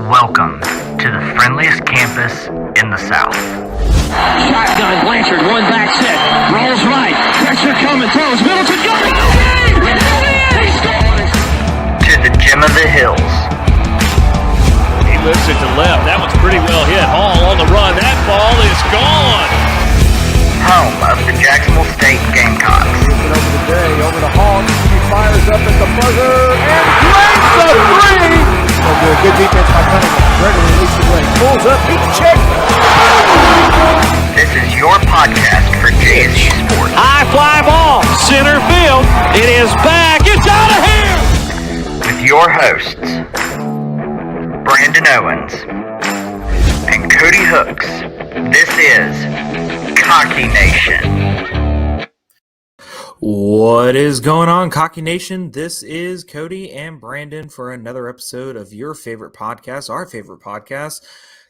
Welcome to the friendliest campus in the South. Shotgun, Blanchard, one back set, rolls right, pressure coming, throws, Middleton, go! He scores! To the gym of the hills. He moves it to left. That one's pretty well hit. Hall on the run. That ball is gone. Home of the Jacksonville State Gamecocks. Gets it over the day, over the Hall. He fires up at the buzzer and drains the three. So good defense by Cunningham. Gregory releases away. Pulls up, he checks. This is your podcast for JSU Sports. High fly ball. Center field. It is back. It's out of here. With your hosts, Brandon Owens and Cody Hooks. This is Cocky Nation. What is going on, Cocky Nation? This is Cody and Brandon for another episode of your favorite podcast, our favorite podcast,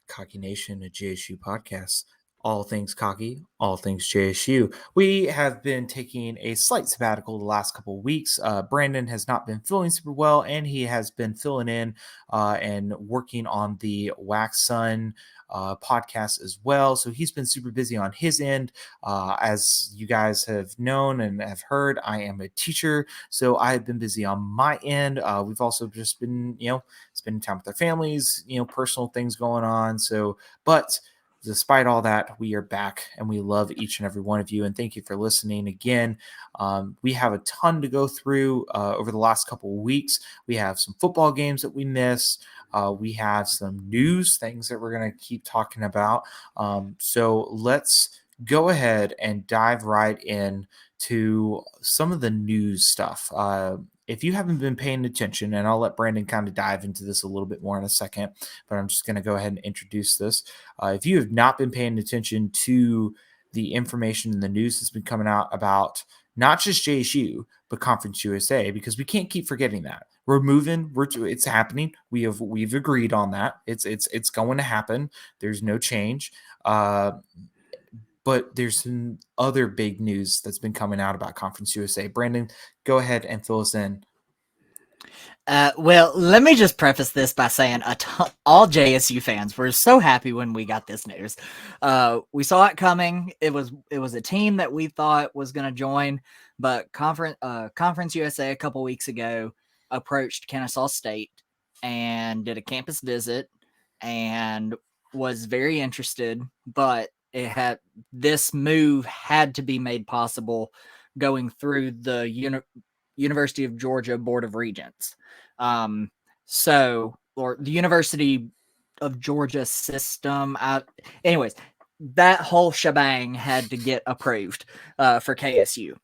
Cocky Nation, a JSU podcast. All things cocky, all things JSU. We have been taking a slight sabbatical the last couple of weeks. Brandon has not been feeling super well, and he has been filling in and working on the Wax Sun podcast as well. So he's been super busy on his end. As you guys have known and have heard, I am a teacher, so I have been busy on my end. We've also just been, spending time with our families, personal things going on. But despite all that, we are back and we love each and every one of you. And thank you for listening again. We have a ton to go through over the last couple of weeks. We have some football games that we missed. We have some news things that we're going to keep talking about. So let's go ahead and dive right in to some of the news stuff. If you haven't been paying attention, and I'll let Brandon kind of dive into this a little bit more in a second, but I'm just going to go ahead and introduce this. If you have not been paying attention to the information and the news that's been coming out about not just JSU, but Conference USA, because we can't keep forgetting that. We're moving. It's happening. We've agreed on that. It's going to happen. There's no change. But there's some other big news that's been coming out about Conference USA. Brandon, go ahead and fill us in. Well, let me just preface this by saying all JSU fans were so happy when we got this news. We saw it coming. It was a team that we thought was going to join, but Conference USA a couple weeks ago approached Kennesaw State and did a campus visit and was very interested, but this move had to be made possible going through the University of Georgia Board of Regents. Or the University of Georgia system. Anyways, that whole shebang had to get approved for KSU.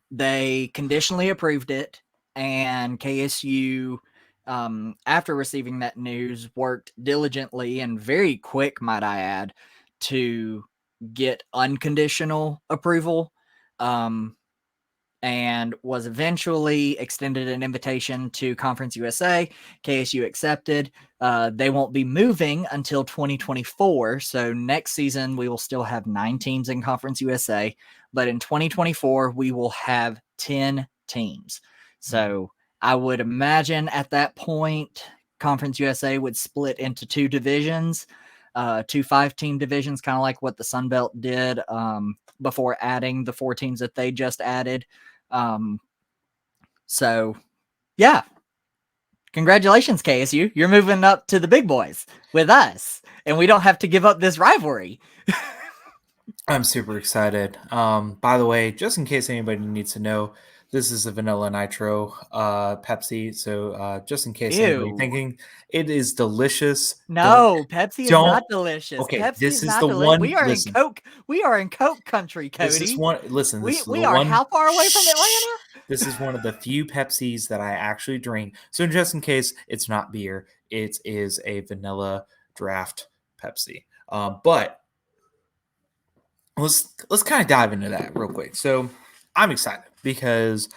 They conditionally approved it, and KSU, after receiving that news, worked diligently and very quick, might I add, to get unconditional approval, and was eventually extended an invitation to Conference USA. KSU accepted. They won't be moving until 2024. So next season, we will still have 9 teams in Conference USA, but in 2024, we will have 10 teams. So I would imagine at that point, Conference USA would split into 2 divisions, 2 5-team divisions, kind of like what the Sun Belt did before adding the 4 teams that they just added. So, yeah. Congratulations, KSU. You're moving up to the big boys with us, and we don't have to give up this rivalry. I'm super excited. By the way, just in case anybody needs to know, this is a vanilla nitro Pepsi. So just in case anybody's thinking, it is delicious. No, Pepsi is not delicious. Okay, Pepsi this is the delicious. one. We are in Coke. We are in Coke country, Cody. This is one. Listen, we are how far away from Atlanta? This is one of the few Pepsis that I actually drink. So just in case it's not beer, it is a vanilla draft Pepsi. But let's kind of dive into that real quick. So I'm excited because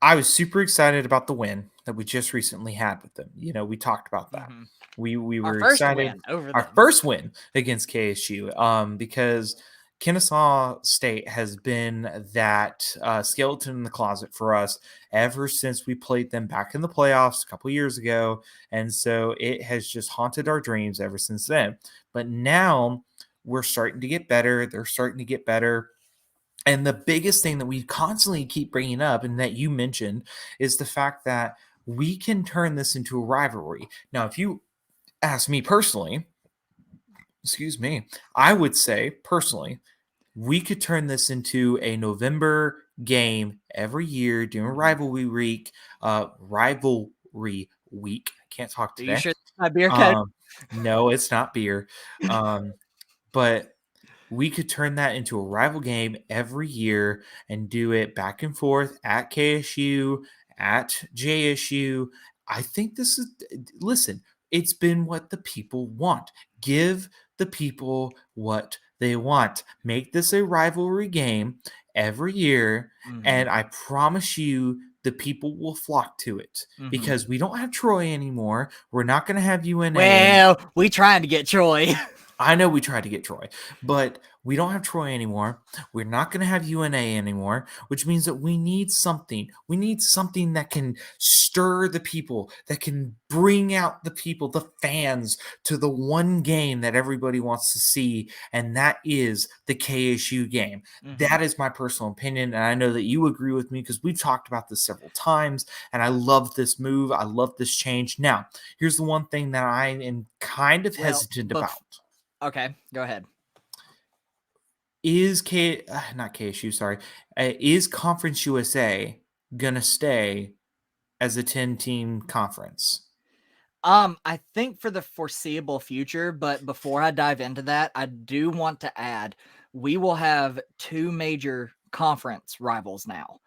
I was super excited about the win that we just recently had with them. We talked about that. Mm-hmm. We were excited. Our first win against KSU, because Kennesaw State has been that skeleton in the closet for us ever since we played them back in the playoffs a couple years ago. And so it has just haunted our dreams ever since then. But now we're starting to get better. They're starting to get better. And the biggest thing that we constantly keep bringing up and that you mentioned is the fact that we can turn this into a rivalry. Now, if you ask me personally, I would say personally, we could turn this into a November game every year during rivalry week. I can't talk Are you today. sure that's not beer code? No, it's not beer. But we could turn that into a rival game every year and do it back and forth at KSU, at JSU. I think listen, it's been what the people want. Give the people what they want. Make this a rivalry game every year, and I promise you the people will flock to it because we don't have Troy anymore. We're not going to have UNA. Well, we trying to get Troy. I know we tried to get Troy, but we don't have Troy anymore. We're not going to have UNA anymore, which means that we need something. We need something that can stir the people, that can bring out the people, the fans, to the one game that everybody wants to see, and that is the KSU game. That is my personal opinion, and I know that you agree with me because we've talked about this several times, and I love this move. I love this change. Now, here's the one thing that I am kind of hesitant about. Okay, go ahead. Is is Conference USA gonna stay as a 10-team conference? I think for the foreseeable future, but before I dive into that, I do want to add we will have two major conference rivals now.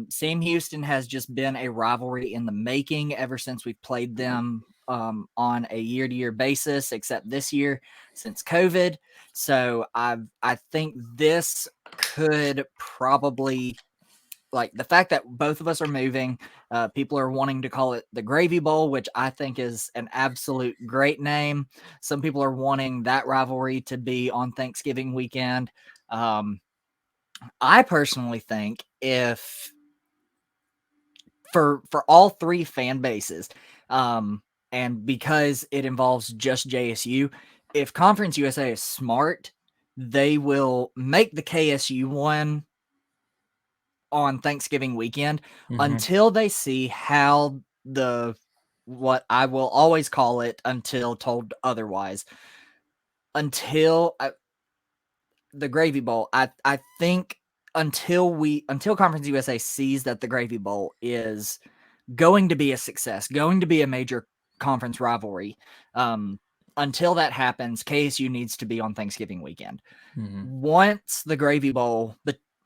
Sam Houston has just been a rivalry in the making ever since we've played them on a year-to-year basis, except this year since COVID. So I think this could probably, like, the fact that both of us are moving, people are wanting to call it the Gravy Bowl, which I think is an absolute great name. Some people are wanting that rivalry to be on Thanksgiving weekend. I personally think if for all three fan bases, and because it involves just JSU, if Conference USA is smart, they will make the KSU one on Thanksgiving weekend until they see how what I will always call it until told otherwise, until the Gravy Bowl. I think until Conference USA sees that the Gravy Bowl is going to be a success, going to be a major conference rivalry, until that happens, KSU needs to be on Thanksgiving weekend. Once the Gravy Bowl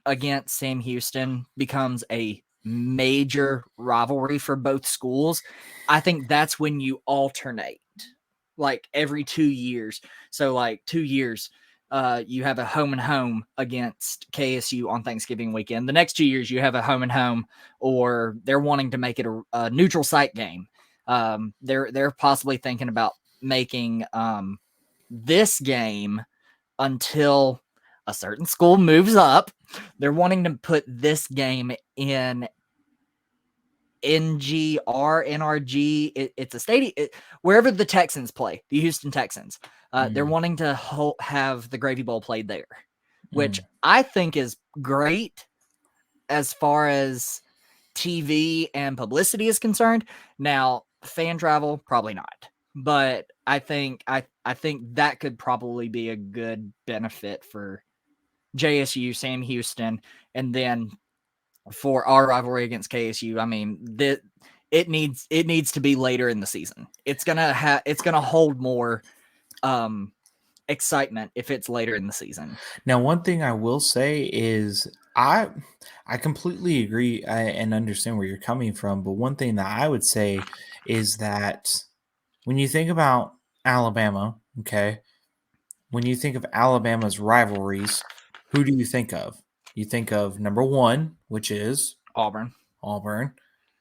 against Sam Houston becomes a major rivalry for both schools, I think that's when you alternate, like every 2 years. So like 2 years, you have a home and home against KSU on Thanksgiving weekend. The next 2 years, you have a home and home, or they're wanting to make it a neutral site game. They're possibly thinking about making this game until a certain school moves up. They're wanting to put this game in NRG. It's a stadium wherever the Texans play, the Houston Texans. They're wanting to have the Gravy Bowl played there, which I think is great as far as TV and publicity is concerned. Now, fan travel, probably not. But I think that could probably be a good benefit for JSU, Sam Houston, and then for our rivalry against KSU. I mean, it needs to be later in the season. It's gonna hold more excitement if it's later in the season. Now, one thing I will say is I completely agree and understand where you're coming from, but one thing that I would say is that when you think about Alabama, okay, when you think of Alabama's rivalries, who do you think of? You think of number one, which is Auburn,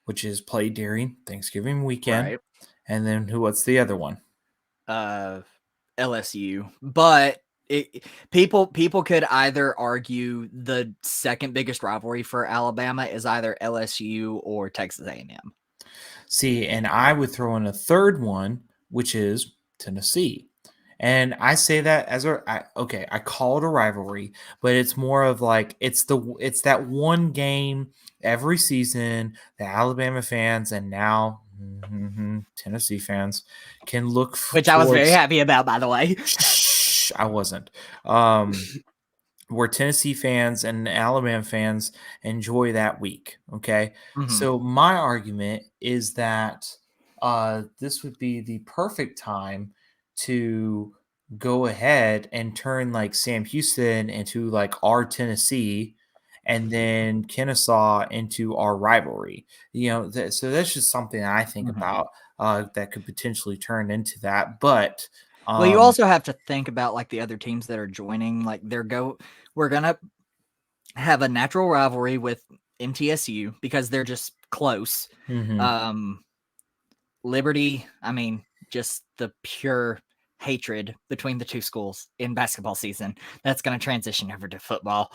which is played during Thanksgiving weekend. right? And then what's the other one? LSU. But People could either argue the second biggest rivalry for Alabama is either LSU or Texas A&M. See, and I would throw in a third one, which is Tennessee. And I say that as I call it a rivalry, but it's more of like it's that one game every season that Alabama fans and now Tennessee fans can look Which I was very towards. happy about, by the way. Shh, I wasn't. Where Tennessee fans and Alabama fans enjoy that week. Okay. Mhm. So my argument is that this would be the perfect time to go ahead and turn like Sam Houston into like our Tennessee and then Kennesaw into our rivalry. So that's just something I think Mhm. about that could potentially turn into that. But Well, you also have to think about like the other teams that are joining. Like we're gonna have a natural rivalry with MTSU because they're just close. mhm. Liberty, I mean, just the pure hatred between the two schools in basketball season. That's going to transition over to football.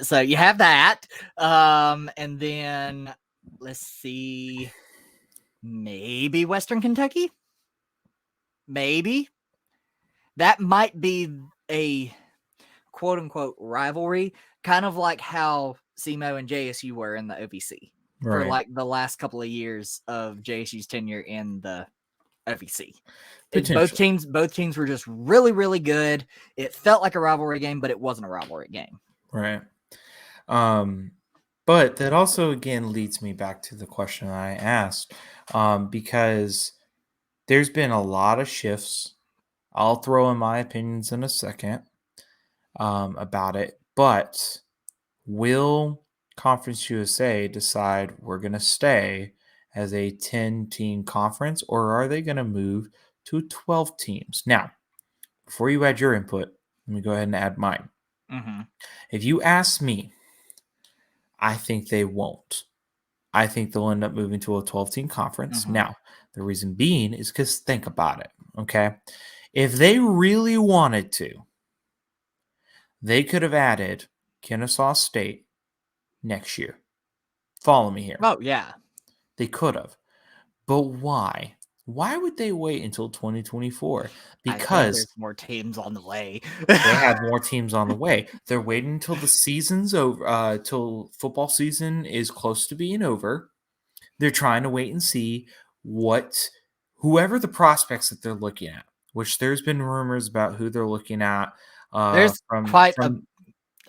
So you have that. And then let's see, maybe Western Kentucky. Maybe that might be a quote unquote rivalry, kind of like how SEMO and JSU were in the OVC for Right. like the last couple of years of JSU's tenure in the OVC. Both teams were just really, really good. It felt like a rivalry game, but it wasn't a rivalry game. Right. But that also again leads me back to the question I asked, because there's been a lot of shifts. I'll throw in my opinions in a second about it, but will Conference USA decide we're going to stay as a 10-team conference, or are they going to move to 12 teams? Now, before you add your input, let me go ahead and add mine. Mm-hmm. If you ask me, I think they won't. I think they'll end up moving to a 12-team conference. Mm-hmm. Now, the reason being is because think about it, okay? If they really wanted to, they could have added Kennesaw State next year. Follow me here. Oh, yeah. They could have. But why? Why would they wait until 2024? I think Because there's more teams on the way. they have more teams on the way. They're waiting until the season's over, till football season is close to being over. They're trying to wait and see whoever the prospects that they're looking at, which there's been rumors about who they're looking at. There's From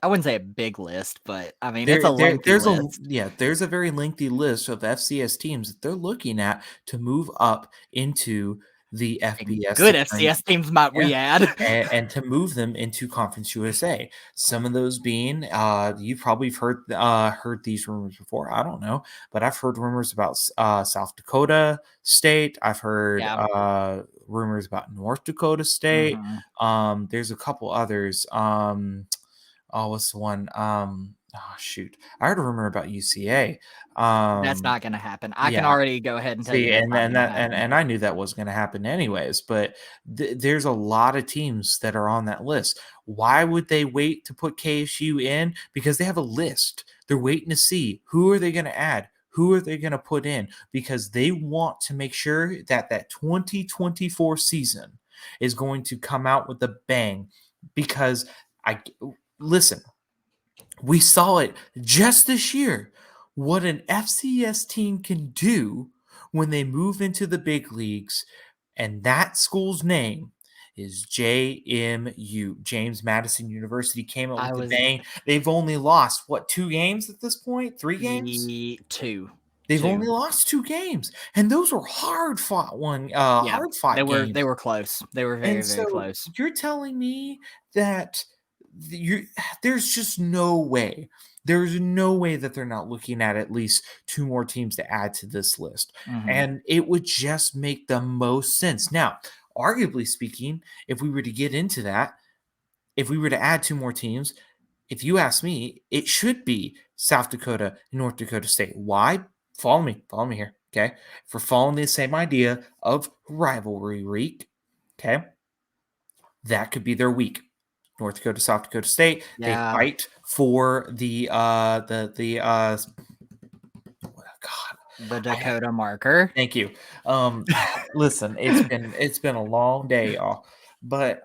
I wouldn't say a big list, but I mean, there, it's a there lengthy there's list. there's a very lengthy list of FCS teams that they're looking at to move up into the FBS. Good FCS teams might we add. and to move them into Conference USA. Some of those being, you probably have heard these rumors before. I don't know, but I've heard rumors about South Dakota State. I've heard rumors about North Dakota State. Mhm. There's a couple others. What's the one? Shoot, I heard a rumor about UCA. That's not going to happen. I can already go ahead and tell you See, that's and not then gonna that happen. and I knew that was going to happen anyways, but there's a lot of teams that are on that list. Why would they wait to put KSU in? Because they have a list. They're waiting to see who are they going to add, who are they going to put in, because they want to make sure that 2024 season is going to come out with a bang. Because listen, we saw it just this year what an FCS team can do when they move into the big leagues, and that school's name is JMU. James Madison University came up with a bang. They've only lost 2 games at this point? 3 games? Two. They've only lost 2 games, and those were hard fought games. They were close. They were very, And very so close. you're telling me that there's just no way. There's no way that they're not looking at least 2 more teams to add to this list. Mhm. And it would just make the most sense. Now, arguably speaking, if we were to get into that, if we were to add 2 more teams, if you ask me, it should be South Dakota and North Dakota State. Why? Follow me here, okay? If we're following the same idea of rivalry week, okay? That could be their week. North Dakota, South Dakota State. They Yeah. fight for the God. The Dakota marker. Thank you. Listen, it's been a long day, y'all. But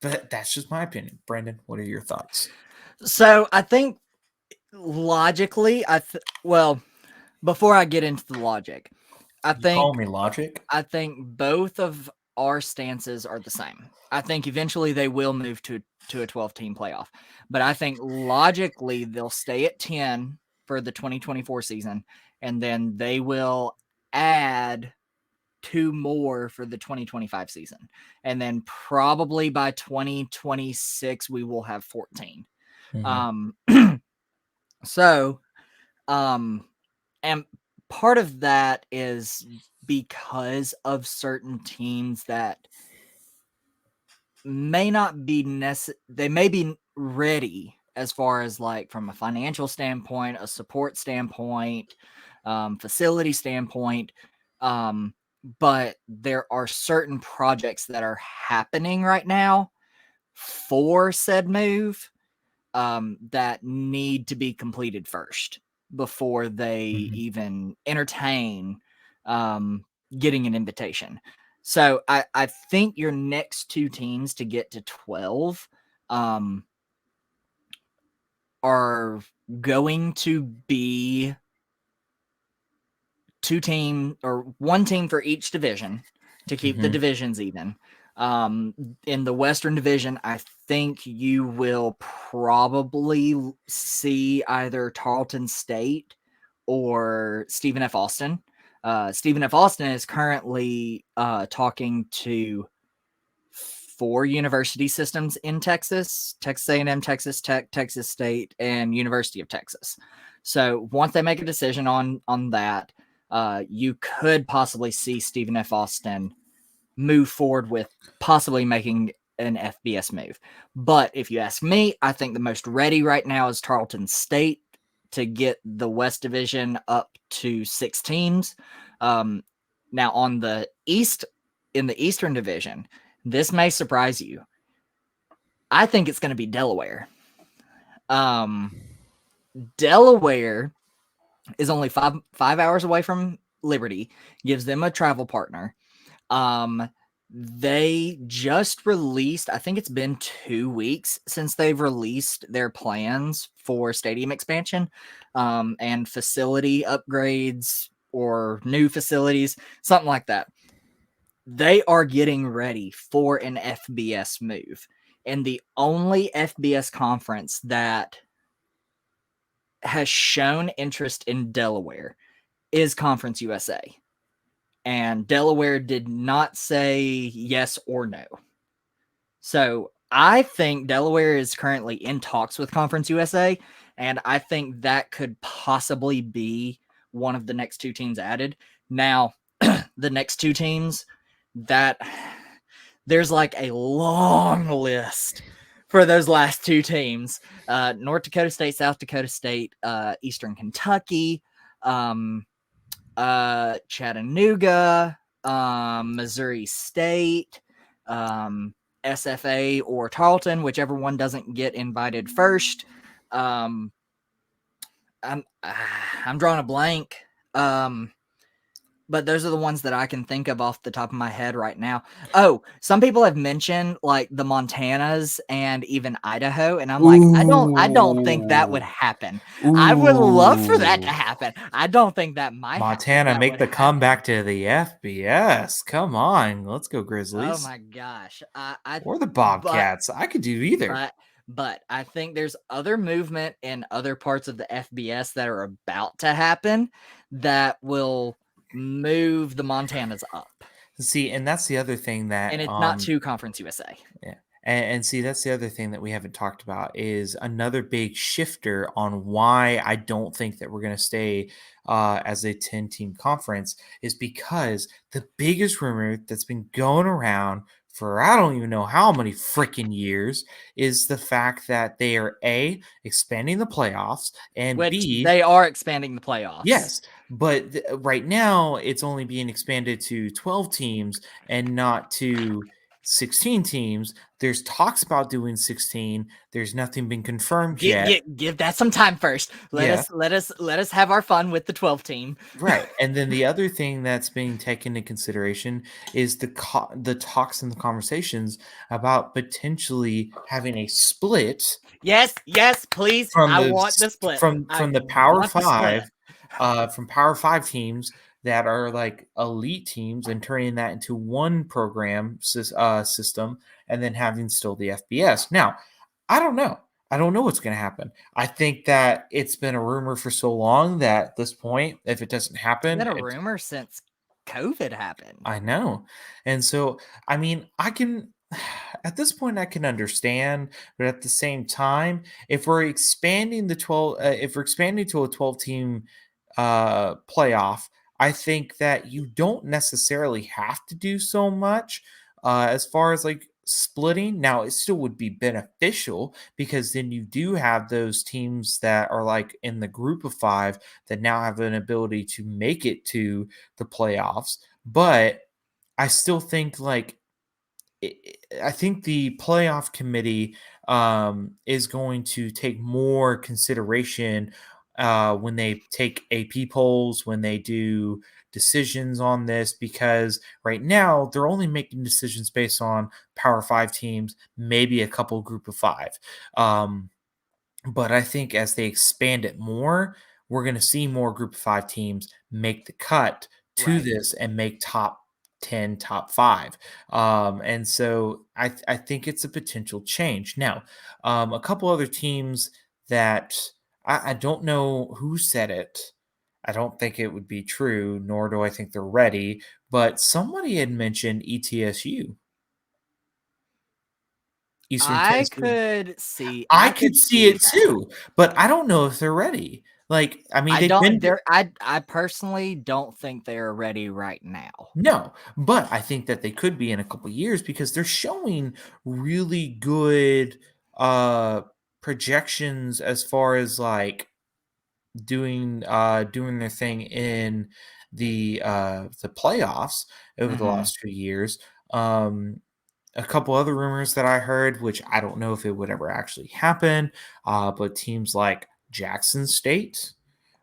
that's just my opinion. Brandon, what are your thoughts? So I think logically, well, before I get into the logic, I You call think me logic? I think both of our stances are the same. I think eventually they will move to a 12-team playoff, but I think logically they'll stay at 10 for the 2024 season, and then they will add 2 more for the 2025 season, and then probably by 2026 we will have 14. So, and part of that is because of certain teams that may not be they may be ready as far as like from a financial standpoint, a support standpoint, facility standpoint. But there are certain projects that are happening right now for said move that need to be completed first before they even entertain getting an invitation. So I think your next 2 teams to get to 12 are going to be 2 team or 1 team for each division to keep the divisions even. In the Western Division, I think you will probably see either Tarleton State or Stephen F. Austin. Stephen F. Austin is currently talking to 4 university systems in Texas: Texas A&M, Texas Tech, Texas State, and University of Texas. So once they make a decision on that, you could possibly see Stephen F. Austin move forward with possibly making an FBS move. But if you ask me, I think the most ready right now is Tarleton State to get the West Division up to 6 teams. Now on the East, in the Eastern Division, this may surprise you. I think it's going to be Delaware. Delaware is only five hours away from Liberty, gives them a travel partner. They just released, I think it's been 2 weeks since they've released their plans for stadium expansion and facility upgrades or new facilities, something like that. They are getting ready for an FBS move. And the only FBS conference that has shown interest in Delaware is Conference USA. And Delaware did not say yes or no. So I think Delaware is currently in talks with Conference USA, and I think that could possibly be one of the next 2 teams added. Now, the next 2 teams, that there's like a long list for those last 2 teams. North Dakota State, South Dakota State, Eastern Kentucky, Chattanooga, Missouri State, SFA or Tarleton, whichever one doesn't get invited first. I'm drawing a blank. But those are the ones that I can think of off the top of my head right now. Oh, some people have mentioned like the Montanas and even Idaho, and I'm like, I don't think that would happen. I would love for that to happen. I don't think that might Montana happen. make the comeback to the FBS. Come on, let's go Grizzlies. Oh my gosh. Or the Bobcats. I could do either. But I think there's other movement in other parts of the FBS that are about to happen that will move the Montanas up. See, and that's the other thing that... And it's not to Conference USA. Yeah. And see, that's the other thing that we haven't talked about is another big shifter on why I don't think that we're going to stay as a 10-team conference is because the biggest rumor that's been going around for I don't even know how many freaking years is the fact that they are A, expanding the playoffs, and Which B, they are expanding the playoffs. Yes, but right now it's only being expanded to 12 teams and not to 16 teams. There's talks about doing 16. There's nothing been confirmed yet. Give that some time first. Let us have our fun with the 12 team. Right. And then the other thing that's being taken into consideration is the talks and the conversations about potentially having a split. Yes, please. I want the split. From the Power 5, from Power 5 teams that are like elite teams and turning that into one program system and then having still the FBS. Now, I don't know. I don't know what's going to happen. I think that it's been a rumor for so long that at this point, if it doesn't happen, It's been a rumor since COVID happened. I know. And so, I mean, at this point, I can understand, but at the same time, if we're expanding if we're expanding to a 12 team playoff, I think that you don't necessarily have to do so much as far as like splitting. Now, it still would be beneficial because then you do have those teams that are like in the group of 5 that now have an ability to make it to the playoffs. But I still think like I think the playoff committee is going to take more consideration when they take AP polls, when they do decisions on this, because right now they're only making decisions based on Power 5 teams, maybe a couple group of 5. But I think as they expand it more, we're going to see more group of 5 teams make the cut to this and make top 10, top 5. And so I think it's a potential change. Now, a couple other teams that I don't know who said it. I don't think it would be true, nor do I think they're ready. But somebody had mentioned ETSU. Eastern I Tennessee. could see. I could see it that. too, but I don't know if they're ready. Like, I mean, I personally don't think they're ready right now. No, but I think that they could be in a couple years because they're showing really good projections as far as like doing their thing in the playoffs over the last 2 years. A couple other rumors that I heard, which I don't know if it would ever actually happen, but teams like Jackson State.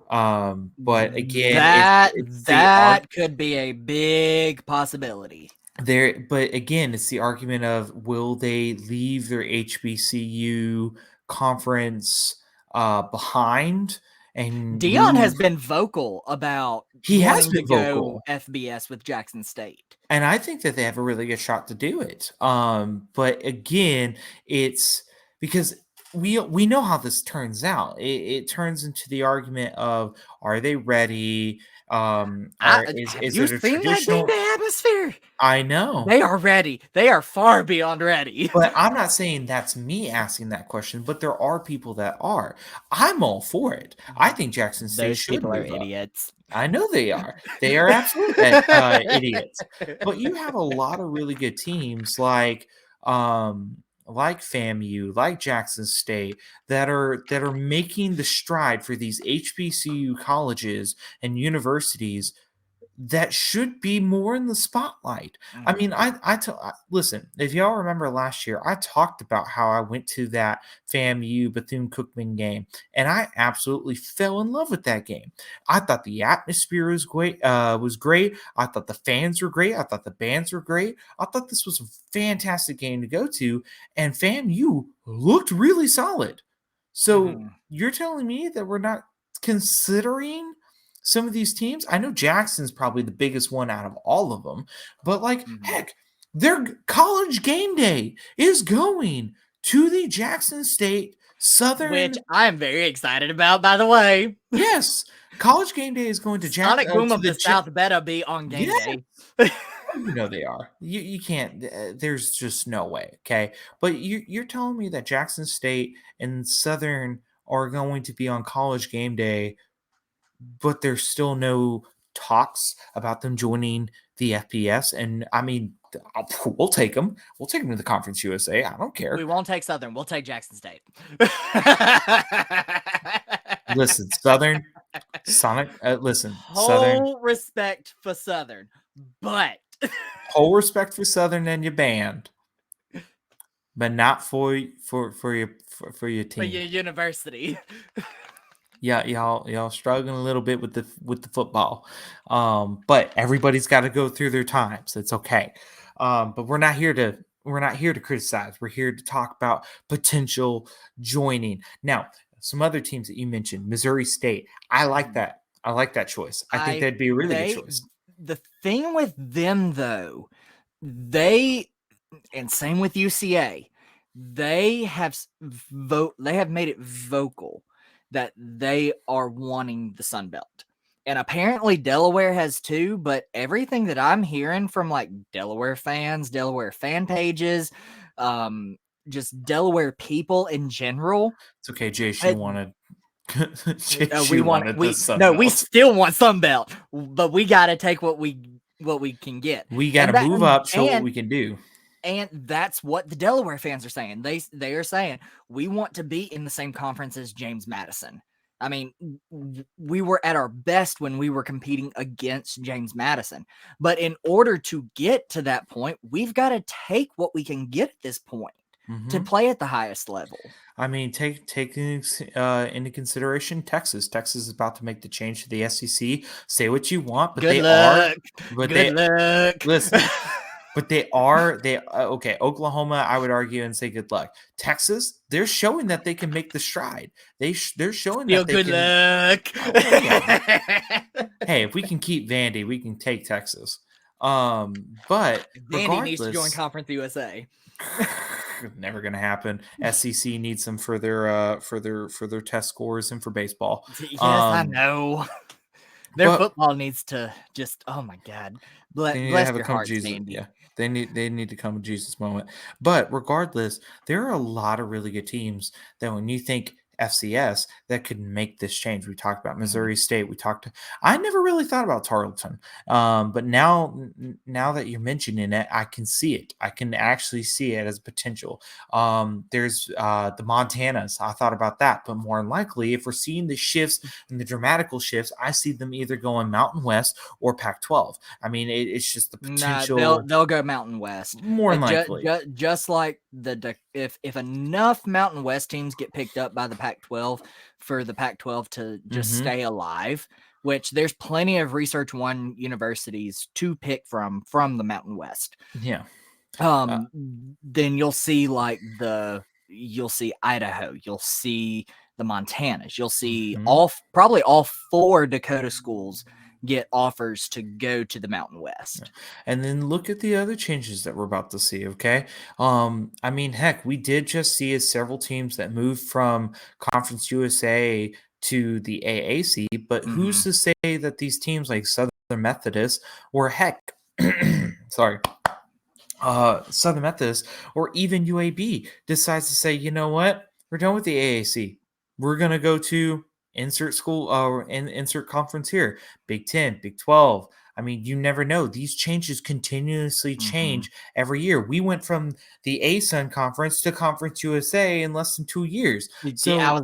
But again, that could be a big possibility. But again, it's the argument of will they leave their HBCU conference behind? And Dion has been vocal about go FBS with Jackson State, and I think that they have a really good shot to do it. But again, it's because we know how this turns out. It turns into the argument of are they ready? Is you it a seen traditional that game day atmosphere? I know they are ready. They are far beyond ready. But I'm not saying that's me asking that question, but there are people that are. I'm all for it. I think Jackson State Those should people are move up. idiots. I know they are. They are absolute idiots. But you have a lot of really good teams like FAMU, like Jackson State, that are making the stride for these HBCU colleges and universities that should be more in the spotlight. I mean, listen, if y'all remember last year, I talked about how I went to that FAMU Bethune-Cookman game, and I absolutely fell in love with that game. I thought the atmosphere was great. I thought the fans were great. I thought the bands were great. I thought this was a fantastic game to go to, and FAMU looked really solid. So you're telling me that we're not considering some of these teams? I know Jackson's probably the biggest one out of all of them, but heck, their college game day is going to the Jackson State Southern, which I am very excited about, by the way. Yes, college game day is going to Jackson. Sonic Boom of the South better be on game day. You know they are. You can't. There's just no way. Okay, but you're telling me that Jackson State and Southern are going to be on college game day, but there's still no talks about them joining the FBS. And I mean, we'll take them. We'll take them to the Conference USA. I don't care. We won't take Southern. We'll take Jackson State. Listen, Southern, Sonic. Listen, whole Southern. Respect for Southern, but whole respect for Southern and your band. but not for your For team. your university. Yeah, y'all struggling a little bit with the football, but everybody's got to go through their times. It's okay, but we're not here to criticize. We're here to talk about potential joining. Now, some other teams that you mentioned, Missouri State. I like that. I like that choice. I think that'd be a really good choice. The thing with them though, they and same with UCA, they have made it vocal that they are wanting the Sun Belt. And apparently Delaware has too, but everything that I'm hearing from like Delaware fans, Delaware fan pages, just Delaware people in general, It's okay, JSU wanted. we JSU want wanted we the Sun no Belt. we still want Sun Belt, but we got to take what we can get. We got to move up, show what we can do. And that's what the Delaware fans are saying. They are saying we want to be in the same conference as James Madison. I mean, we were at our best when we were competing against James Madison. But in order to get to that point, we've got to take what we can get at this point to play at the highest level. I mean, take into consideration Texas. Texas is about to make the change to the SEC. Say what you want, but Good luck. Listen. But they okay. Oklahoma, I would argue and say good luck. Texas, they're showing that they can make the stride. They're showing that they good can. Luck. Oh, yeah. Hey, if we can keep Vandy, we can take Texas. But Vandy needs to join Conference USA. Never gonna happen. SEC needs some further test scores and for baseball. Yes, I know. Their football needs to just. Oh my God, bless their hearts, Vandy. Yeah, they need to come to Jesus moment. But regardless, there are a lot of really good teams that when you think FCS that could make this change. We talked about Missouri State. I never really thought about Tarleton, but now that you're mentioning it, I can see it. I can actually see it as potential. There's the Montanas. I thought about that, but more than likely, if we're seeing the shifts and the dramatical shifts, I see them either going Mountain West or Pac-12. I mean, it's just the potential. Nah, they'll go Mountain West More than likely. Just like if enough Mountain West teams get picked up by the Pac-12 for the Pac-12 to just stay alive, which there's plenty of Research One universities to pick from the Mountain West. Yeah. Then you'll see Idaho, you'll see the Montanas, you'll see probably all 4 Dakota schools get offers to go to the Mountain West. And then look at the other changes that we're about to see, okay? I mean, heck, we did just see several teams that moved from Conference USA to the AAC, but who's to say that these teams like Southern Methodist or heck, Southern Methodist or even UAB decides to say, you know what? We're done with the AAC. We're going to go to insert school or insert conference here, Big 10, Big 12. I mean, you never know. These changes continuously change every year. We went from the ASUN conference to Conference USA in less than 2 years. So,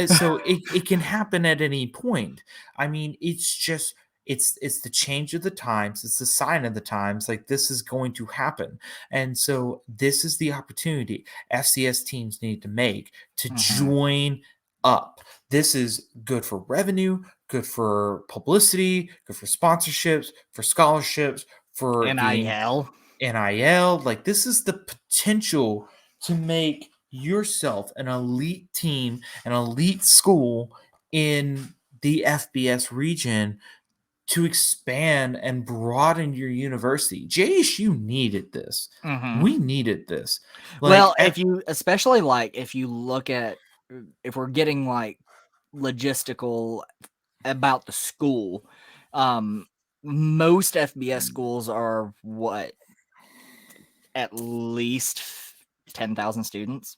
so it can happen at any point. I mean, it's just it's the change of the times. It's the sign of the times. Like this is going to happen. And so this is the opportunity FCS teams need to make to join up. This is good for revenue, good for publicity, good for sponsorships, for scholarships, for NIL. Like this is the potential to make yourself an elite team, an elite school in the FBS region to expand and broaden your university. JSU needed this. We needed this. Well, if you look at, if we're getting like logistical about the school, most FBS schools are at least 10,000 students.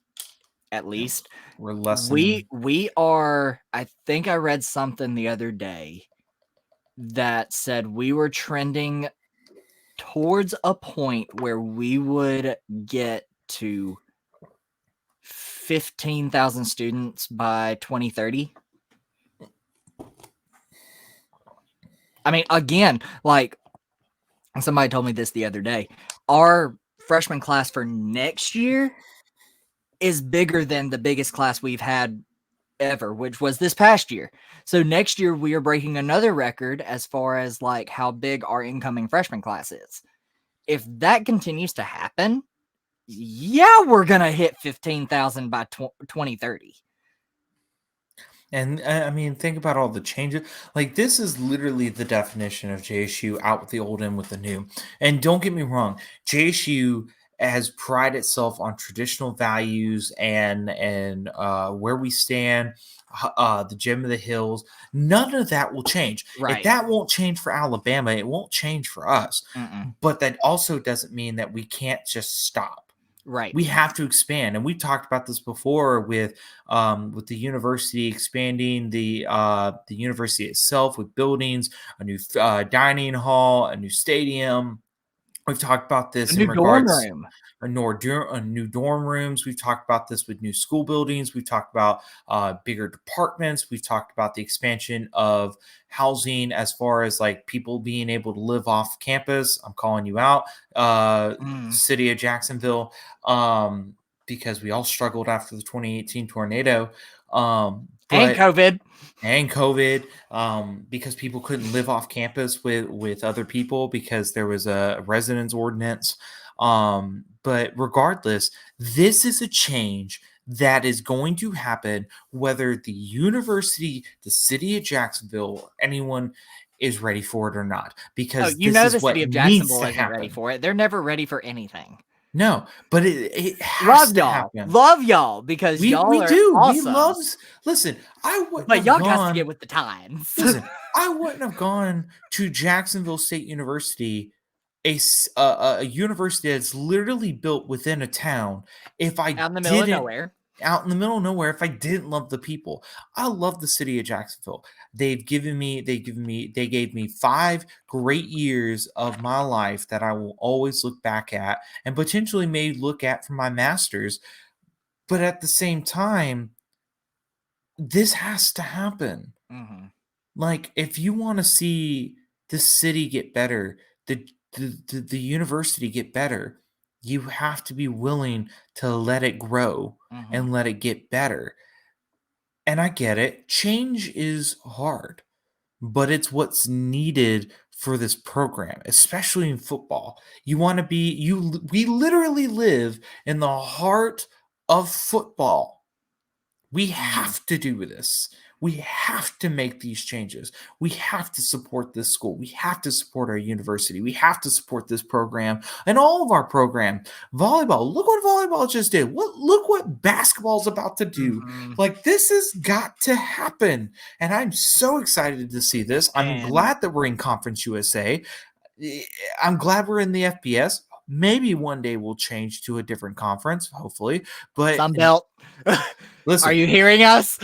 At least we're less. We are. I think I read something the other day that said we were trending towards a point where we would get to 15,000 students by 2030. I mean, again, like somebody told me this the other day, our freshman class for next year is bigger than the biggest class we've had ever, which was this past year. So next year we are breaking another record as far as like how big our incoming freshman class is. If that continues to happen, yeah, we're gonna hit 15,000 by 2030. And I mean, think about all the changes. Like, this is literally the definition of JSU, out with the old, in with the new. And don't get me wrong, JSU has prided itself on traditional values and where we stand, the gem of the hills. None of that will change. Right. If that won't change for Alabama, it won't change for us. Mm-mm. But that also doesn't mean that we can't just stop. Right. We have to expand, and we talked about this before with the university expanding the university itself with buildings, a new dining hall, a new stadium. We've talked about this A in new dorm regards room. new dorm rooms. We've talked about this with new school buildings. We've talked about bigger departments. We've talked about the expansion of housing as far as like people being able to live off campus. I'm calling you out, city of Jacksonville, because we all struggled after the 2018 tornado. And COVID. Because people couldn't live off campus with other people because there was a residence ordinance. But regardless, this is a change that is going to happen whether the university, the city of Jacksonville, or anyone is ready for it or not. Because the this is what city of needs Jacksonville to isn't happen. ready for it. They're never ready for anything. No, but it has Love to y'all. happen. Love y'all because We y'all are do. awesome. We love. Listen, I wouldn't but have y'all gone. got to get with the times. Listen, I wouldn't have gone to Jacksonville State University, a university that's literally built within a town, if I Out in the middle of didn't. nowhere. Out in the middle of nowhere, if I didn't love the people. I love the city of Jacksonville. They gave me 5 great years of my life that I will always look back at and potentially may look at for my master's. But at the same time, this has to happen. Mm-hmm. Like, if you want to see the city get better, the university get better, you have to be willing to let it grow and let it get better. And I get it. Change is hard, but it's what's needed for this program, especially in football. You want to be we literally live in the heart of football. We have to do this. We have to make these changes. We have to support this school. We have to support our university. We have to support this program and all of our program. Volleyball. Look what volleyball just did. Look what basketball's about to do. Like, this has got to happen. And I'm so excited to see this. I'm glad that we're in Conference USA. I'm glad we're in the FBS. Maybe one day we'll change to a different conference, hopefully. But Sunbelt. Listen, Are you hearing us?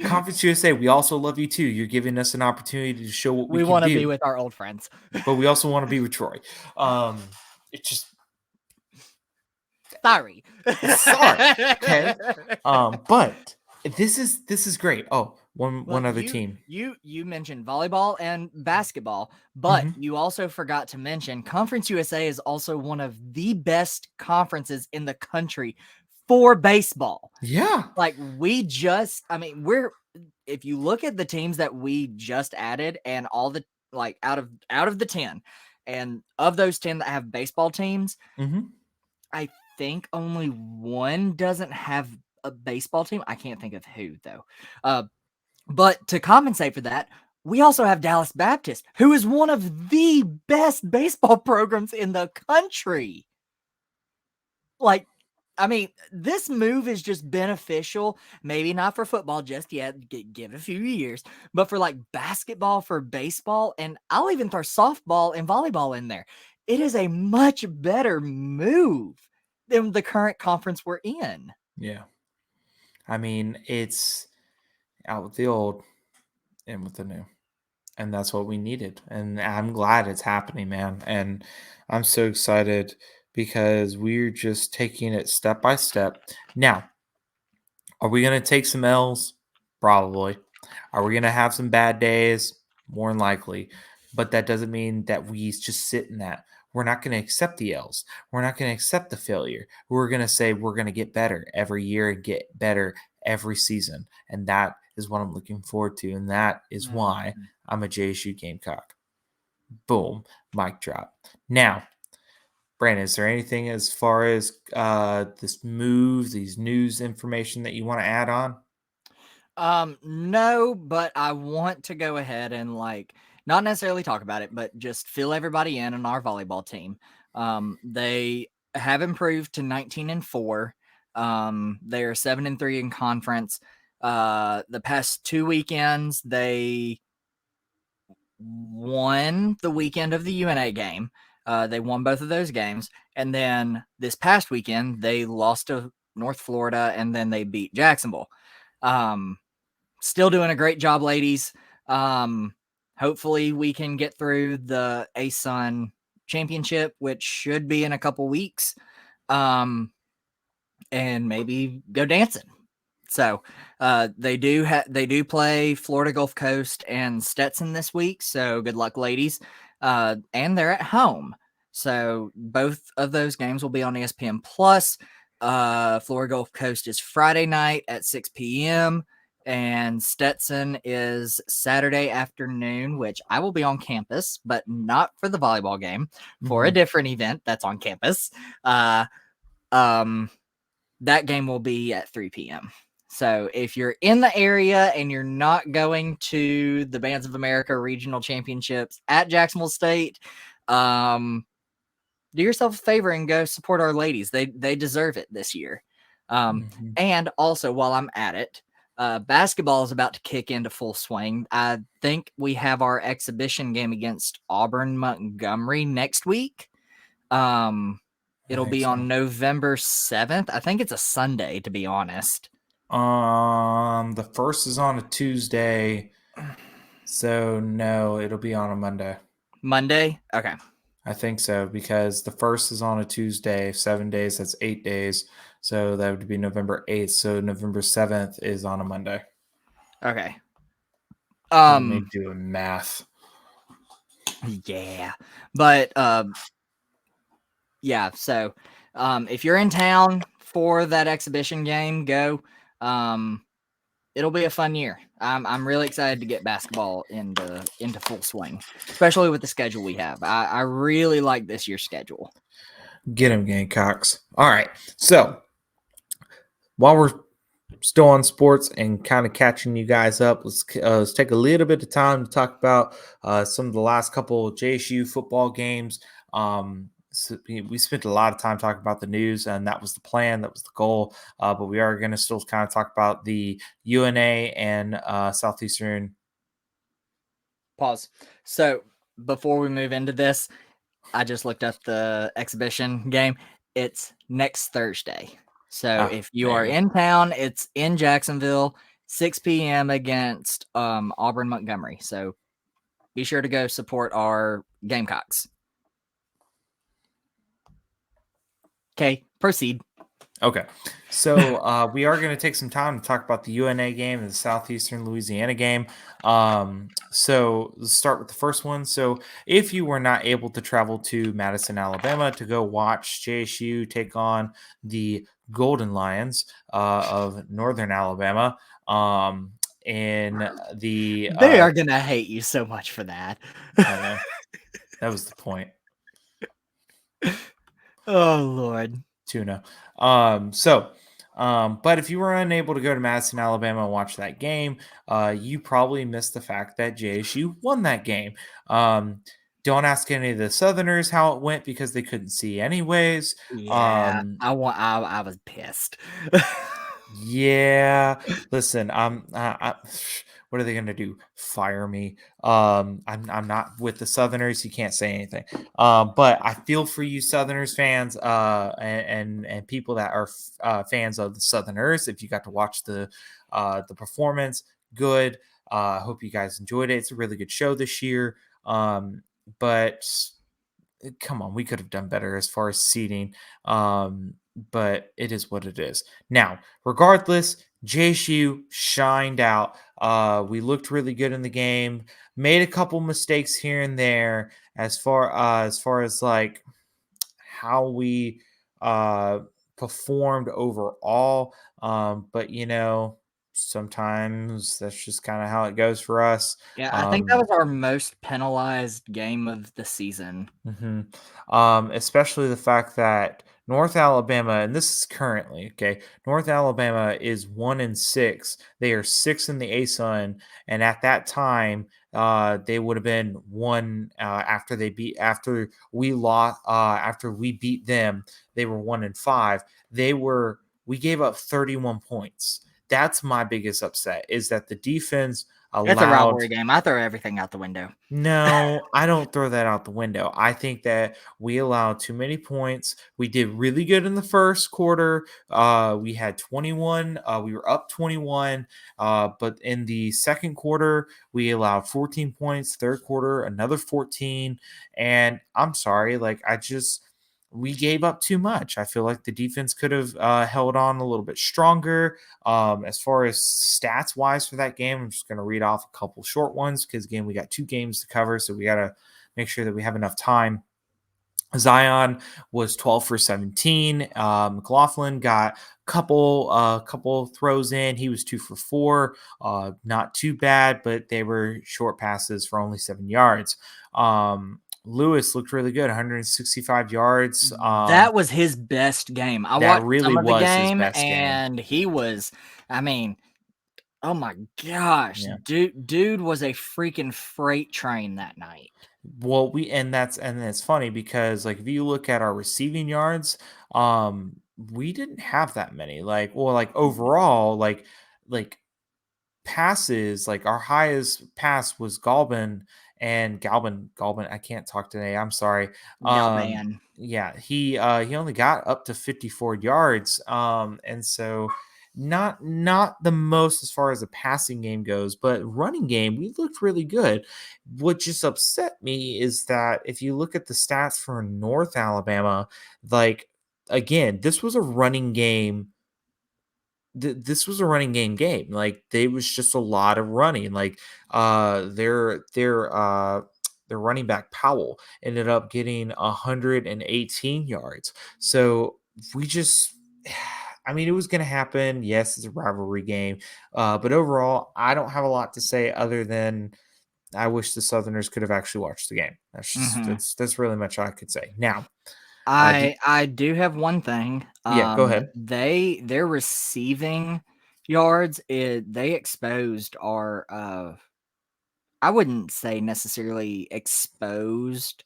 Conference USA, we also love you too. You're giving us an opportunity to show what we want can to do. be with our old friends. But we also want to be with Troy. It's just sorry. Okay. But this is great. Oh, one other team. You mentioned volleyball and basketball, but you also forgot to mention Conference USA is also one of the best conferences in the country for baseball. Yeah. Like, if you look at the teams that we just added and all the, like, out of the 10, and of those 10 that have baseball teams, I think only one doesn't have a baseball team. I can't think of who though. But to compensate for that, we also have Dallas Baptist, who is one of the best baseball programs in the country. Like, I mean, this move is just beneficial. Maybe not for football just yet. Give a few years. But for, like, basketball, for baseball, and I'll even throw softball and volleyball in there. It is a much better move than the current conference we're in. Yeah. I mean, it's out with the old, in with the new. And that's what we needed. And I'm glad it's happening, man. And I'm so excited because we're just taking it step by step. Now, are we going to take some L's? Probably. Are we going to have some bad days? More than likely. But that doesn't mean that we just sit in that. We're not going to accept the L's. We're not going to accept the failure. We're going to say we're going to get better every year and get better every season. And that is what I'm looking forward to. And that is why I'm a JSU Gamecock. Boom. Mic drop. Now, Brandon, is there anything as far as this move, these news information that you want to add on? No, but I want to go ahead and not necessarily talk about it, but just fill everybody in on our volleyball team. They have improved to 19-4. They are 7-3 in conference. The past 2 weekends, they won the weekend of the UNA game. They won both of those games. And then this past weekend, they lost to North Florida, and then they beat Jacksonville. Still doing a great job, ladies. Hopefully we can get through the ASUN championship, which should be in a couple weeks, and maybe go dancing. So they do play Florida Gulf Coast and Stetson this week. So good luck, ladies. And they're at home. So both of those games will be on ESPN Plus. Florida Gulf Coast is Friday night at 6 p.m. and Stetson is Saturday afternoon, which I will be on campus, but not for the volleyball game, for a different event that's on campus. That game will be at 3 p.m. So if you're in the area and you're not going to the Bands of America Regional Championships at Jacksonville State, do yourself a favor and go support our ladies. They deserve it this year. And also, while I'm at it, basketball is about to kick into full swing. I think we have our exhibition game against Auburn Montgomery next week. It'll be on November 7th. I think it's a Sunday, to be honest. The first is on a Tuesday. So no, it'll be on a Monday. Monday? Okay. I think so, because the first is on a Tuesday, 7 days, that's 8 days. So that would be November 8th. So November 7th is on a Monday. Okay. Let me do math. Yeah. But yeah, so if you're in town for that exhibition game, go. It'll be a fun year. I'm really excited to get basketball into full swing, especially with the schedule we have. I really like this year's schedule. Get him, Gamecocks. All right. So while we're still on sports and kind of catching you guys up, let's take a little bit of time to talk about some of the last couple of JSU football games. So we spent a lot of time talking about the news, and that was the plan, that was the goal. But we are going to still kind of talk about the UNA and Southeastern. Pause. So before we move into this, I just looked up the exhibition game. It's next Thursday. So if you are in town, it's in Jacksonville, 6 p.m. against Auburn Montgomery. So be sure to go support our Gamecocks. Okay, proceed. Okay, so we are going to take some time to talk about the UNA game and the Southeastern Louisiana game. So let's start with the first one. So if you were not able to travel to Madison, Alabama to go watch JSU take on the Golden Lions of Northern Alabama, in the they are going to hate you so much for that. I know. That was the point. Oh, Lord. Tuna. But if you were unable to go to Madison, Alabama and watch that game, you probably missed the fact that JSU won that game. Don't ask any of the Southerners how it went because they couldn't see anyways. Yeah, I was pissed. Yeah, listen, what are they gonna do? Fire me? I'm not with the Southerners. You can't say anything. But I feel for you, Southerners fans, and people that are fans of the Southerners. If you got to watch the performance, good. I hope you guys enjoyed it. It's a really good show this year. But come on, we could have done better as far as seating. But it is what it is. Now, regardless, JSU shined out. We looked really good in the game. Made a couple mistakes here and there as far as like how we performed overall. But sometimes that's just kind of how it goes for us. Yeah, I think that was our most penalized game of the season. Especially the fact that North Alabama, and this is currently okay. North Alabama is 1-6. They are 6 in the ASUN, and at that time, they would have been one after we beat them. They were 1-5. We gave up 31 points. That's my biggest upset is that the defense It's a allowed. rivalry game. I throw everything out the window. No, I don't throw that out the window. I think that we allowed too many points. We did really good in the first quarter. We had 21. We were up 21. But in the second quarter, we allowed 14 points. Third quarter, another 14. And I'm sorry, we gave up too much. I feel like the defense could have held on a little bit stronger. As far as stats wise for that game, I'm just going to read off a couple short ones because, again, we got 2 games to cover, so we got to make sure that we have enough time. Zion was 12 for 17. McLaughlin got a couple throws in. He was 2 for 4. Not too bad, but they were short passes for only 7 yards. Lewis looked really good, 165 yards. That was his best game. I That watched really some of the was his game, best game. and he was. I mean, oh my gosh, Yeah. dude was a freaking freight train that night. Well, that's funny because if you look at our receiving yards, we didn't have that many. Overall, passes, our highest pass was Galvin. I can't talk today. I'm sorry. Galvan. Yeah, he only got up to 54 yards. And so not the most as far as the passing game goes, but running game, we looked really good. What just upset me is that if you look at the stats for North Alabama, again, this was a running game. This was a running game. There was just a lot of running. Their running back Powell ended up getting 118 yards. So we just, I mean, it was going to happen. Yes, it's a rivalry game, but overall, I don't have a lot to say other than I wish the Southerners could have actually watched the game. That's just that's really much I could say. Now, I do have one thing. Yeah, go ahead. Their receiving yards, they exposed our I wouldn't say necessarily exposed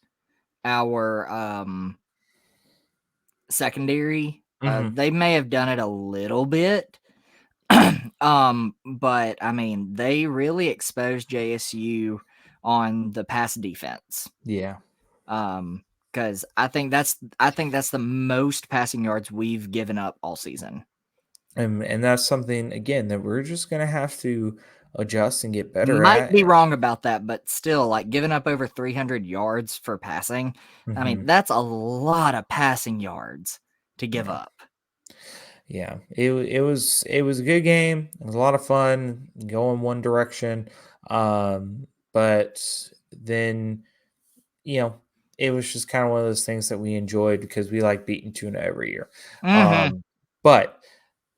our secondary. They may have done it a little bit. But I mean, they really exposed JSU on the pass defense. Yeah. Because I think that's the most passing yards we've given up all season. And that's something again that we're just gonna have to adjust and get better Might at. be wrong about that, but still, giving up over 300 yards for passing. I mean, that's a lot of passing yards to give up. Yeah, it was a good game. It was a lot of fun going one direction, but then it was just kind of one of those things that we enjoyed because we like beating Tuna every year. But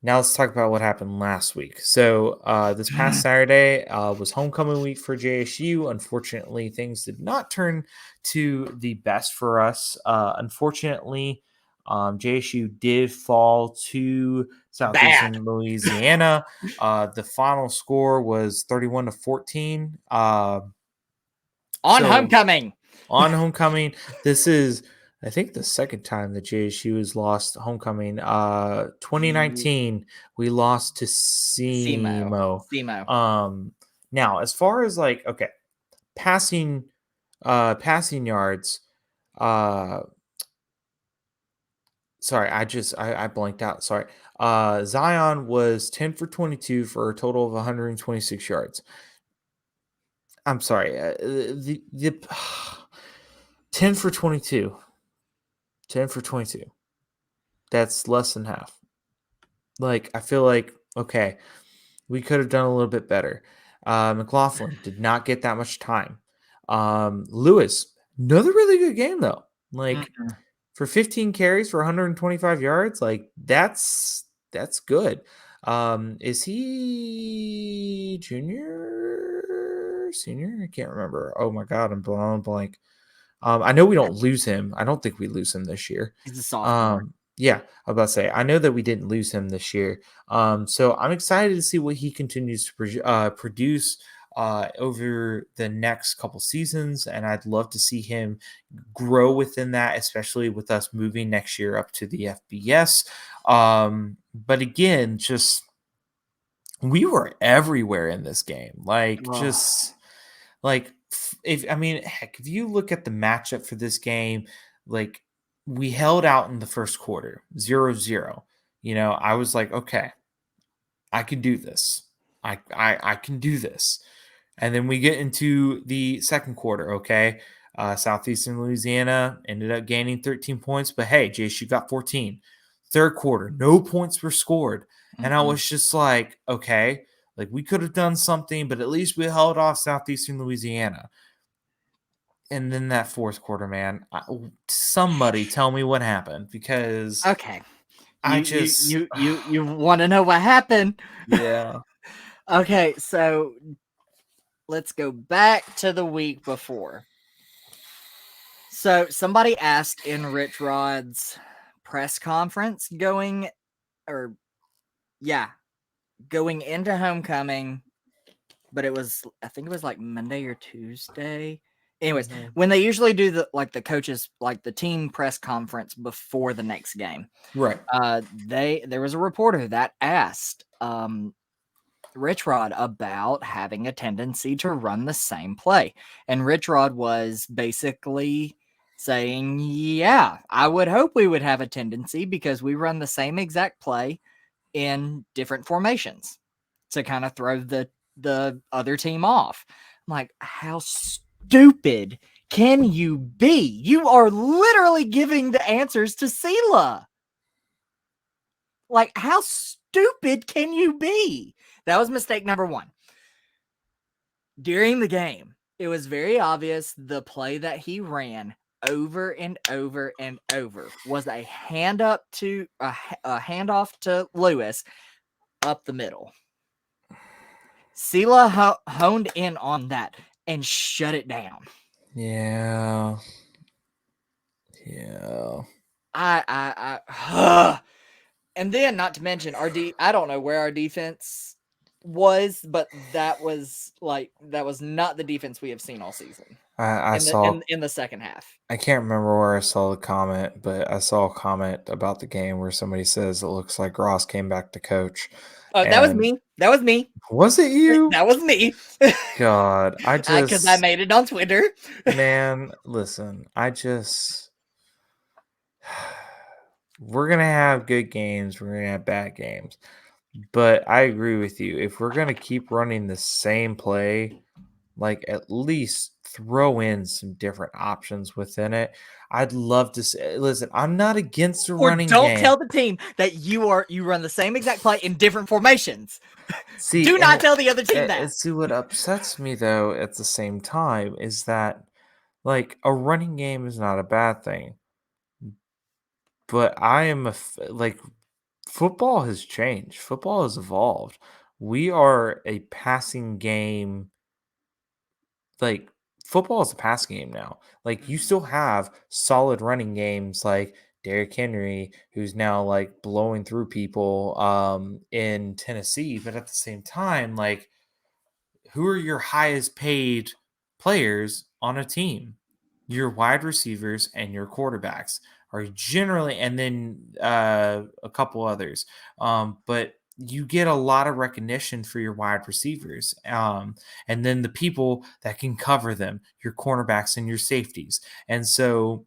now let's talk about what happened last week. So this past Saturday was homecoming week for JSU. Unfortunately, things did not turn to the best for us. Unfortunately, JSU did fall to Southeastern Louisiana. The final score was 31-14. On homecoming. On homecoming, this is, I think, the second time that JSU has lost homecoming. 2019, we lost to SEMO. Now, as far as passing yards, sorry, I blanked out. Sorry. Zion was 10 for 22 for a total of 126 yards. I'm sorry. The 10 for 22. 10 for 22. That's less than half. I feel like, okay, we could have done a little bit better. McLaughlin did not get that much time. Lewis, another really good game though. Like for 15 carries for 125 yards, like that's good. Is he junior, senior? I can't remember. Oh my god, I'm blowing blank. I know we don't lose him. I don't think we lose him this year. He's a sophomore. Yeah, I was about to say. I know that we didn't lose him this year. So I'm excited to see what he continues to produce over the next couple seasons, and I'd love to see him grow within that, especially with us moving next year up to the FBS. But again, just we were everywhere in this game. Like, just like if you look at the matchup for this game, like we held out in the first quarter 0-0. I was like, okay, I can do this. I can do this. And then we get into the second quarter, okay? Southeastern Louisiana ended up gaining 13 points, but hey, JSU got 14. Third quarter, no points were scored. And I was just like, okay, like we could have done something, but at least we held off Southeastern Louisiana. And then that fourth quarter, man, somebody tell me what happened, because Okay. you want to know what happened? Yeah. Okay, so let's go back to the week before. So somebody asked in Rich Rod's press conference going into homecoming, but I think it was like Monday or Tuesday. Anyways, when they usually do the coaches, like the team press conference before the next game, right? There was a reporter that asked Rich Rod about having a tendency to run the same play, and Rich Rod was basically saying, "Yeah, I would hope we would have a tendency because we run the same exact play in different formations to kind of throw the other team off." I'm like, how stupid can you be? You are literally giving the answers to Sela. Like, how stupid can you be? That was mistake number one. During the game, it was very obvious the play that he ran over and over and over was a handoff to Lewis up the middle. Sela honed in on that and shut it down. Yeah. And then, not to mention, I don't know where our defense was, but that was not the defense we have seen all season. I saw in the second half. I can't remember where I saw the comment, but I saw a comment about the game where somebody says it looks like Ross came back to coach. That was me. That was me. Was it you? That was me. God, because I made it on Twitter. Man, listen, we're going to have good games. We're going to have bad games. But I agree with you. If we're going to keep running the same play, like at least throw in some different options within it. I'd love to say, listen, I'm not against the running game. Don't tell the team that you run the same exact play in different formations. See, do not tell the other team that. See, what upsets me though at the same time is that like a running game is not a bad thing. But I am football has changed. Football has evolved. We are a passing game. Like football is a passing game now. Like you still have solid running games like Derrick Henry, who's now like blowing through people in Tennessee. But at the same time, like who are your highest paid players on a team? Your wide receivers and your quarterbacks are generally, and then a couple others. But you get a lot of recognition for your wide receivers. And then the people that can cover them, your cornerbacks and your safeties. And so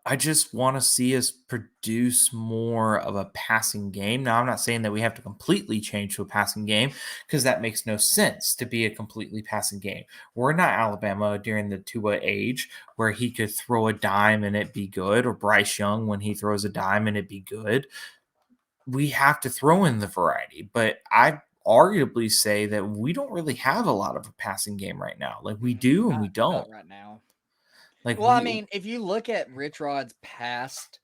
I just want to see us produce more of a passing game. Now, I'm not saying that we have to completely change to a passing game because that makes no sense to be a completely passing game. We're not Alabama during the Tua age where he could throw a dime and it be good, or Bryce Young when he throws a dime and it be good. We have to throw in the variety, but I arguably say that we don't really have a lot of a passing game right now. Like we do and we don't. Not right now. Like Well, I mean, if you look at Rich Rod's past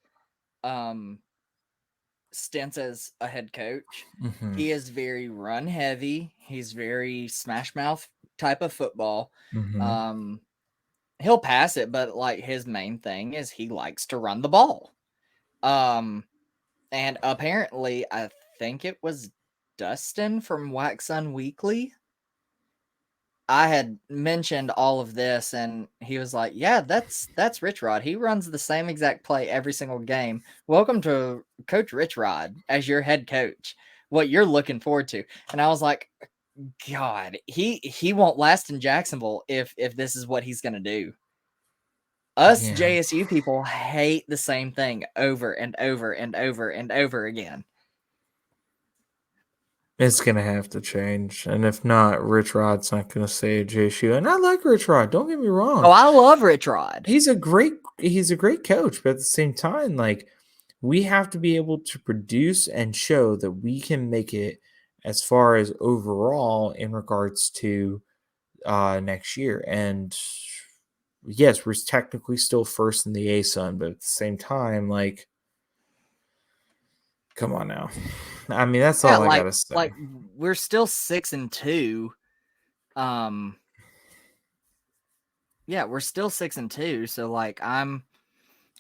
stints as a head coach, Mhm. he is very run heavy. He's very smash mouth type of football. Mhm. He'll pass it, but like his main thing is he likes to run the ball. And apparently, I think it was Dustin from Wax On Weekly. I had mentioned all of this, and he was like, "Yeah, that's Rich Rod. He runs the same exact play every single game. Welcome to Coach Rich Rod as your head coach. What you're looking forward to." And I was like, "God, he won't last in Jacksonville if this is what he's gonna do." Us Yeah. JSU people hate the same thing over and over and over and over again. It's gonna have to change, and if not, Rich Rod's not gonna say JSU. And I like Rich Rod. Don't get me wrong. Oh, I love Rich Rod. He's a great coach, but at the same time, like we have to be able to produce and show that we can make it as far as overall in regards to next year. And yes, we're technically still first in the ASUN, but at the same time, like, come on now. I mean, that's all I gotta say. Like we're still 6-2. Yeah, we're still 6-2. So like I'm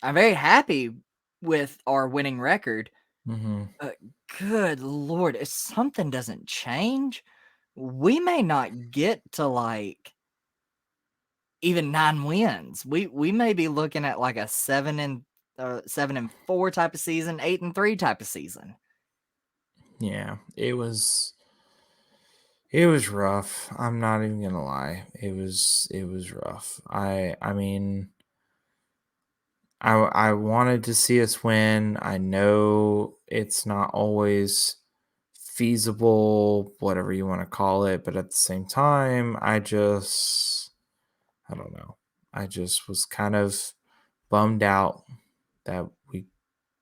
very happy with our winning record. Mm-hmm. But good Lord, if something doesn't change, we may not get to like even 9 wins. We may be looking at like a 7-4 type of season, 8-3 type of season. Yeah, it was rough. I'm not even gonna lie. It was rough. I mean, I wanted to see us win. I know it's not always feasible, whatever you want to call it, but at the same time, I don't know. I just was kind of bummed out that we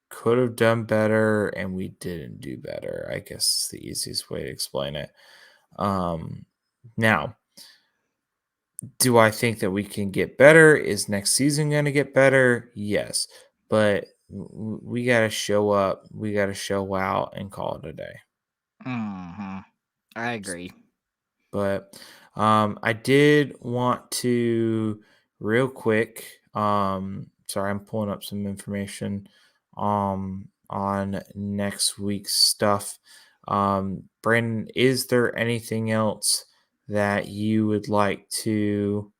could have done better and we didn't do better. I guess is the easiest way to explain it. Now, do I think that we can get better? Is next season going to get better? Yes. But we got to show up, we got to show out and call it a day. Mm-hmm. I agree. But I did want to real quick. Sorry, I'm pulling up some information on next week's stuff. Brandon, is there anything else that you would like to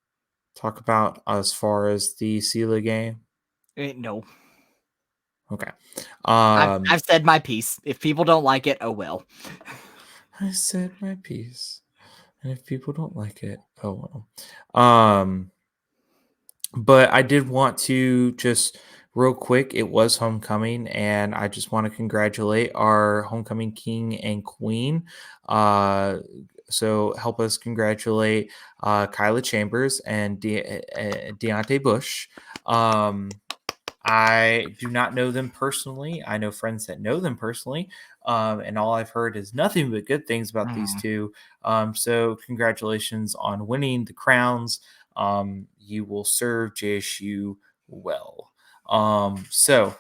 talk about as far as the SEALA game? No. Okay. I've said my piece. If people don't like it, oh well. I said my piece. And if people don't like it, oh well. But I did want to just real quick, it was homecoming, and I just want to congratulate our homecoming king and queen. So help us congratulate Kyla Chambers and Deontay Bush. I do not know them personally. I know friends that know them personally. And all I've heard is nothing but good things about these two. So congratulations on winning the crowns. You will serve JSU well. So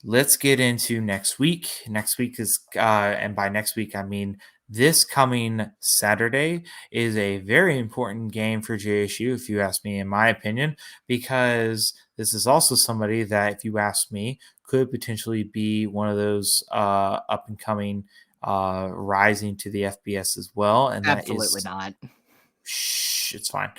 let's get into next week. Next week is, and by next week, I mean this coming Saturday is a very important game for JSU, if you ask me, in my opinion, because this is also somebody that, if you ask me, could potentially be one of those up and coming rising to the FBS as well. And Absolutely not. Shh, it's fine.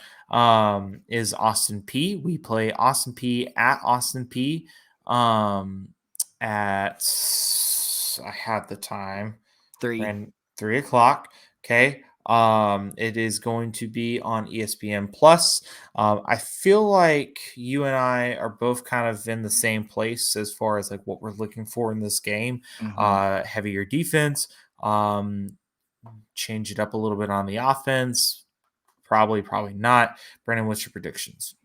Is Austin P. We play Austin P at Austin P. At I had the time 3 o'clock. Okay. It is going to be on ESPN Plus. I feel like you and I are both kind of in the same place as far as like what we're looking for in this game. Heavier defense. Change it up a little bit on the offense. Probably not. Brandon, what's your predictions?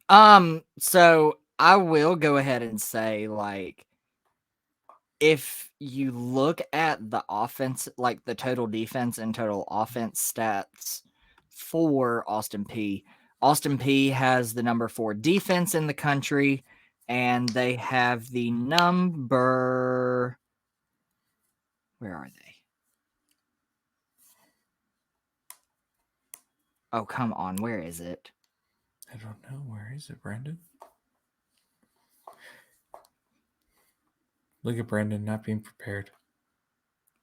So I will go ahead and say, like, if you look at the offense, like the total defense and total offense stats for Austin Peay has the number 4 defense in the country, and they have the number. Where are they? Oh, come on. Where is it? I don't know. Where is it, Brandon? Look at Brandon not being prepared.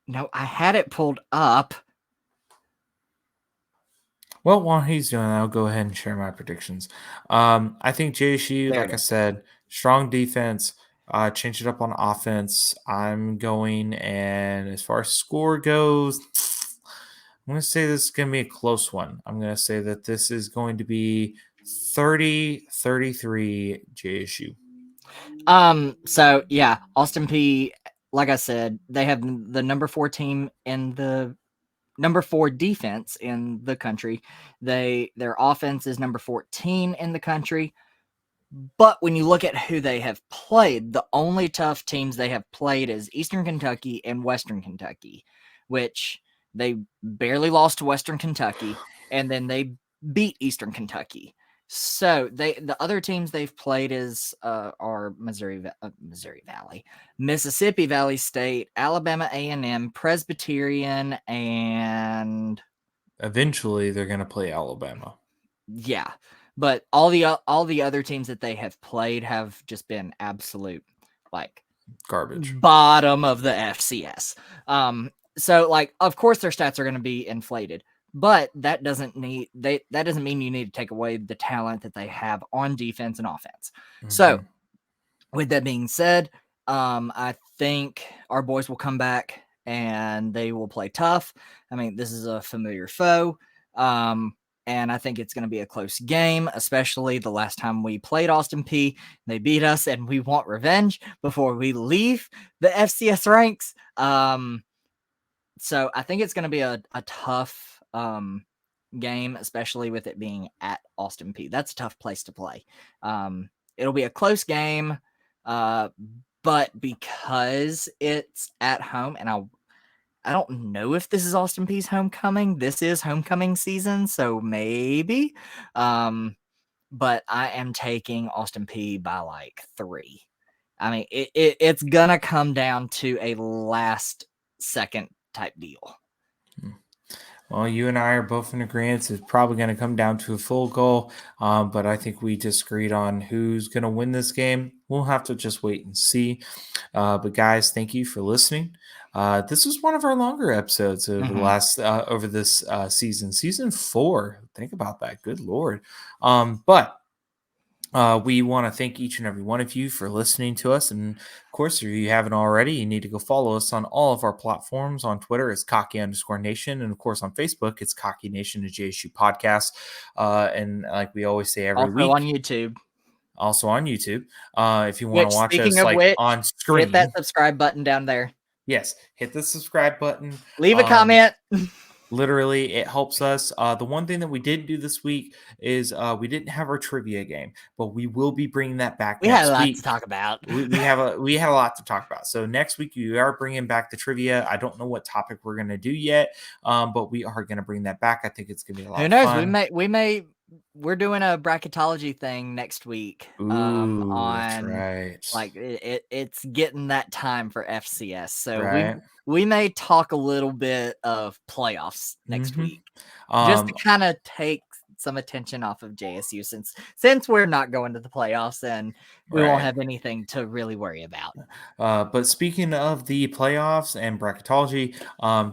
No, I had it pulled up. Well, while he's doing that, I'll go ahead and share my predictions. I think JSU, There like it I is. said, strong defense. Change it up on offense. I'm going, and as far as score goes, I'm going to say this is going to be a close one. I'm going to say that this is going to be 30-33 JSU. So yeah, Austin Peay, like I said, they have the number 4 team in the number 4 defense in the country. Their offense is number 14 in the country. But when you look at who they have played, the only tough teams they have played is Eastern Kentucky and Western Kentucky, which they barely lost to Western Kentucky, and then they beat Eastern Kentucky. So the other teams they've played are Missouri Valley, Mississippi Valley State, Alabama A&M, Presbyterian, and Eventually, they're going to play Alabama. yeah. But all the other teams that they have played have just been absolute like Garbage. bottom of the FCS. So like of course their stats are going to be inflated, but that doesn't mean you need to take away the talent that they have on defense and offense. Mm-hmm. So with that being said, I think our boys will come back and they will play tough. I mean, this is a familiar foe. And I think it's going to be a close game, especially the last time we played Austin Peay. They beat us, and we want revenge before we leave the FCS ranks. So I think it's going to be a tough game, especially with it being at Austin Peay. That's a tough place to play. It'll be a close game, but because it's at home, and I don't know if this is Austin Peay's homecoming. This is homecoming season, so maybe. But I am taking Austin Peay by like 3. I mean, it's gonna come down to a last second type deal. Well, you and I are both in agreement. It's probably going to come down to a full goal, but I think we disagreed on who's going to win this game. We'll have to just wait and see. But guys, thank you for listening. This was one of our longer episodes over the last over this season 4. Think about that. Good Lord. But we want to thank each and every one of you for listening to us. And of course, if you haven't already, you need to go follow us on all of our platforms. On Twitter, it's Cocky_Nation. And of course, on Facebook, it's Cocky Nation, a JSU podcast. And like we always say every week. Also on YouTube. If you want to watch us on screen. Hit that subscribe button down there. Yes, hit the subscribe button. Leave a comment. Literally, it helps us. The one thing that we did do this week is we didn't have our trivia game, but we will be bringing that back next week. We had a lot to talk about. we have a lot to talk about. So next week we are bringing back the trivia. I don't know what topic we're going to do yet, but we are going to bring that back. I think it's going to be a lot. Who knows? Fun. We're doing a bracketology thing next week. Ooh, that's right. Like it's getting that time for FCS, so right. we may talk a little bit of playoffs next week, just to kind of take some attention off of JSU since we're not going to the playoffs and we won't have anything to really worry about. But speaking of the playoffs and bracketology,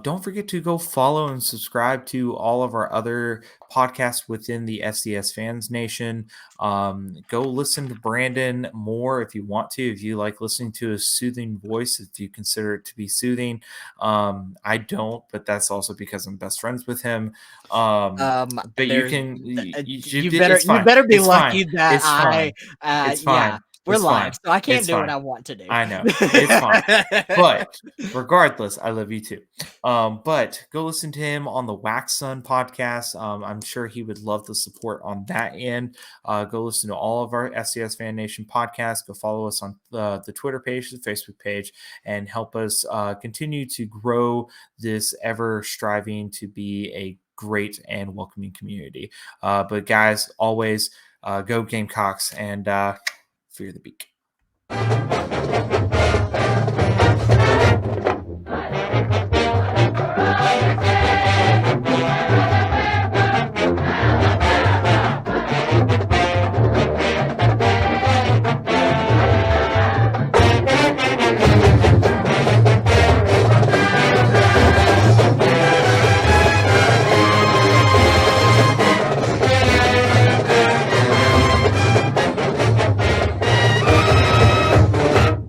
don't forget to go follow and subscribe to all of our other podcasts within the FCS Fans Nation. Go listen to Brandon more if you want to. If you like listening to a soothing voice, if you consider it to be soothing. I don't, but that's also because I'm best friends with him. But you can. You better be lucky that it's fine. Yeah. We're It's live, fine. so I can't It's do what fine. I want to do. I know. It's fine. But regardless, I love you too. But go listen to him on the Wax Sun podcast. I'm sure he would love the support on that end. Go listen to all of our FCS Fan Nation podcasts. Go follow us on the Twitter page, the Facebook page, and help us continue to grow this ever striving to be a great and welcoming community. But guys, always go Gamecocks and fear the beak.